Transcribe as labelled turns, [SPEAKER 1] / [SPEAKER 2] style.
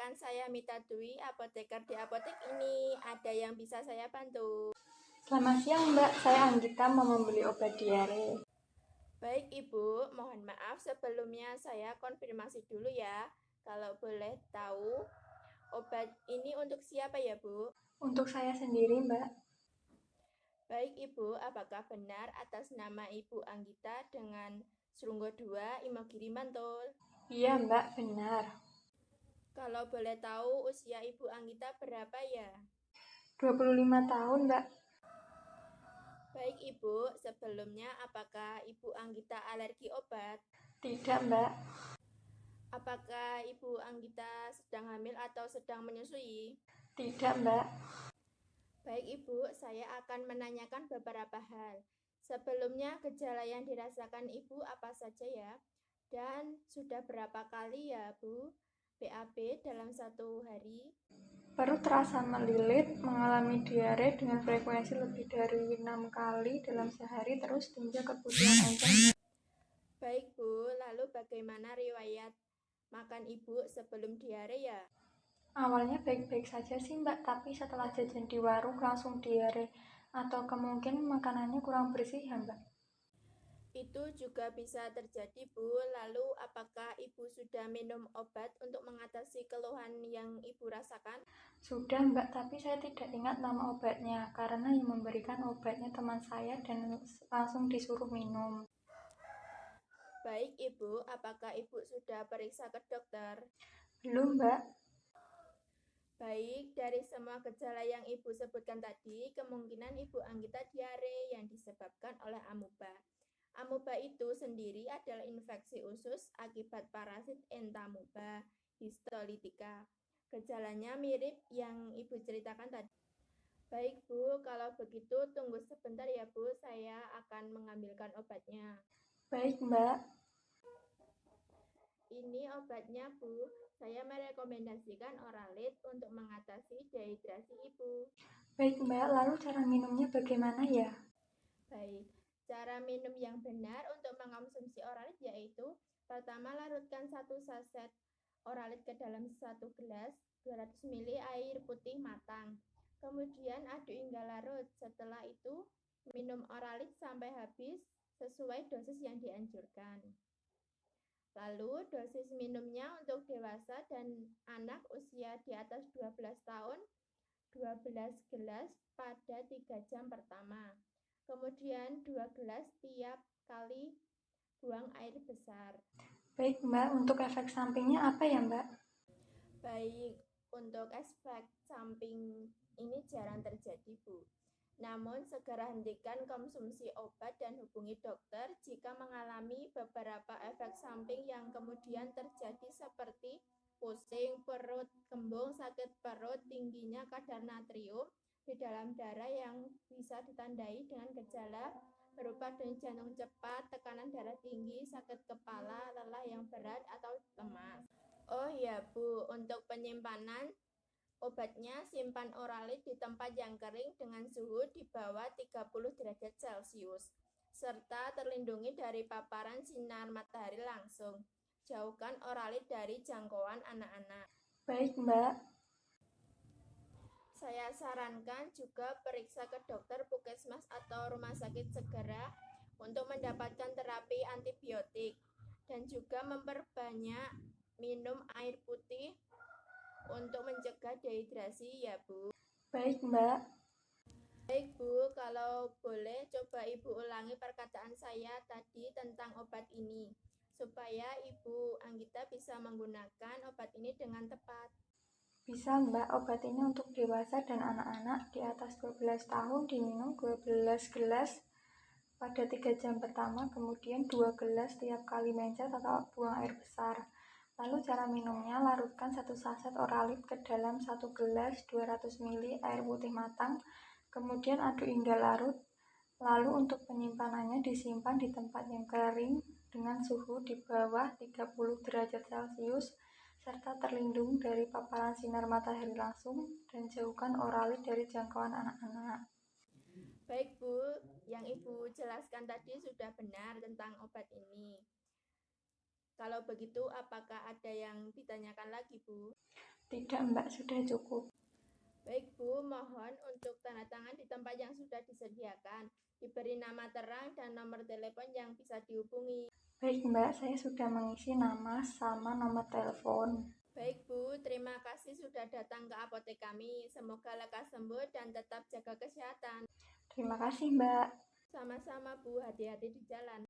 [SPEAKER 1] Perkenalkan, saya Mita Dwi, apoteker di apotek ini. Ada yang bisa saya bantu?
[SPEAKER 2] Selamat siang Mbak, saya Anggita mau membeli obat diare.
[SPEAKER 1] Baik Ibu, mohon maaf sebelumnya saya konfirmasi dulu ya. Kalau boleh tahu, obat ini untuk siapa ya Bu?
[SPEAKER 2] Untuk saya sendiri Mbak.
[SPEAKER 1] Baik Ibu, apakah benar atas nama Ibu Anggita dengan Serunggo 2 Imogiri Mantul?
[SPEAKER 2] Iya Mbak, benar.
[SPEAKER 1] Kalau boleh tahu usia Ibu Anggita berapa ya?
[SPEAKER 2] 25 tahun Mbak.
[SPEAKER 1] Baik Ibu, sebelumnya apakah Ibu Anggita alergi obat?
[SPEAKER 2] Tidak Mbak.
[SPEAKER 1] Apakah Ibu Anggita sedang hamil atau sedang menyusui?
[SPEAKER 2] Tidak Mbak.
[SPEAKER 1] Baik Ibu, saya akan menanyakan beberapa hal. Sebelumnya gejala yang dirasakan Ibu apa saja ya? Dan sudah berapa kali ya Bu BAB dalam satu hari?
[SPEAKER 2] Perut terasa melilit, mengalami diare dengan frekuensi lebih dari 6 kali dalam sehari, terus hingga kebutuhan encer.
[SPEAKER 1] Baik Bu, lalu bagaimana riwayat makan Ibu sebelum diare ya?
[SPEAKER 2] Awalnya baik-baik saja sih Mbak, tapi setelah jajan di warung langsung diare. Atau kemungkinan makanannya kurang bersih ya Mbak.
[SPEAKER 1] Itu juga bisa terjadi, Bu. Lalu, apakah Ibu sudah minum obat untuk mengatasi keluhan yang Ibu rasakan?
[SPEAKER 2] Sudah Mbak, tapi saya tidak ingat nama obatnya karena yang memberikan obatnya teman saya dan langsung disuruh minum.
[SPEAKER 1] Baik, Ibu. Apakah Ibu sudah periksa ke dokter?
[SPEAKER 2] Belum Mbak.
[SPEAKER 1] Baik, dari semua gejala yang Ibu sebutkan tadi, kemungkinan Ibu Anggita diare yang disebabkan oleh amuba. Amuba itu sendiri adalah infeksi usus akibat parasit entamuba histolytica. Gejalanya mirip yang Ibu ceritakan tadi. Baik Bu, kalau begitu tunggu sebentar ya Bu, saya akan mengambilkan obatnya.
[SPEAKER 2] Baik Mbak.
[SPEAKER 1] Ini obatnya Bu, saya merekomendasikan Oralit untuk mengatasi dehidrasi Ibu.
[SPEAKER 2] Baik Mbak, lalu cara minumnya bagaimana ya?
[SPEAKER 1] Baik, cara minum yang benar untuk mengonsumsi Oralit yaitu pertama larutkan 1 saset Oralit ke dalam 1 gelas 200 ml air putih matang. Kemudian aduk hingga larut. Setelah itu minum Oralit sampai habis sesuai dosis yang dianjurkan. Lalu dosis minumnya untuk dewasa dan anak usia di atas 12 tahun 12 gelas pada 3 jam pertama. Kemudian 2 gelas tiap kali buang air besar.
[SPEAKER 2] Baik Mbak, untuk efek sampingnya apa ya Mbak?
[SPEAKER 1] Baik, untuk efek samping ini jarang terjadi, Bu. Namun, segera hentikan konsumsi obat dan hubungi dokter jika mengalami beberapa efek samping yang kemudian terjadi seperti pusing, perut, kembung, sakit perut, tingginya kadar natrium di dalam darah yang bisa ditandai dengan gejala berupa denyut jantung cepat, tekanan darah tinggi, sakit kepala, lelah yang berat, atau lemas. Oh iya Bu, untuk penyimpanan obatnya simpan Oralit di tempat yang kering dengan suhu di bawah 30 derajat Celcius, serta terlindungi dari paparan sinar matahari langsung. Jauhkan Oralit dari jangkauan anak-anak.
[SPEAKER 2] Baik Mbak.
[SPEAKER 1] Saya sarankan juga periksa ke dokter puskesmas atau rumah sakit segera untuk mendapatkan terapi antibiotik dan juga memperbanyak minum air putih untuk mencegah dehidrasi ya Bu.
[SPEAKER 2] Baik Mbak.
[SPEAKER 1] Baik Bu, kalau boleh coba Ibu ulangi perkataan saya tadi tentang obat ini supaya Ibu Anggita bisa menggunakan obat ini dengan tepat.
[SPEAKER 2] Bisa Mbak, obat ini untuk dewasa dan anak-anak di atas 12 tahun diminum 12 gelas pada 3 jam pertama, kemudian 2 gelas tiap kali mencet atau buang air besar. Lalu cara minumnya, larutkan 1 saset Oralit ke dalam 1 gelas 200 ml air putih matang, kemudian aduk hingga larut. Lalu untuk penyimpanannya disimpan di tempat yang kering dengan suhu di bawah 30 derajat Celcius serta terlindung dari paparan sinar matahari langsung dan jauhkan Oralit dari jangkauan anak-anak.
[SPEAKER 1] Baik Bu, yang Ibu jelaskan tadi sudah benar tentang obat ini. Kalau begitu, apakah ada yang ditanyakan lagi, Bu?
[SPEAKER 2] Tidak, Mbak, sudah cukup.
[SPEAKER 1] Baik, Bu, mohon untuk tanda tangan di tempat yang sudah disediakan. Diberi nama terang dan nomor telepon yang bisa dihubungi.
[SPEAKER 2] Baik, Mbak, saya sudah mengisi nama sama nomor telepon.
[SPEAKER 1] Baik, Bu, terima kasih sudah datang ke apotek kami. Semoga lekas sembuh dan tetap jaga kesehatan.
[SPEAKER 2] Terima kasih, Mbak.
[SPEAKER 1] Sama-sama, Bu, hati-hati di jalan.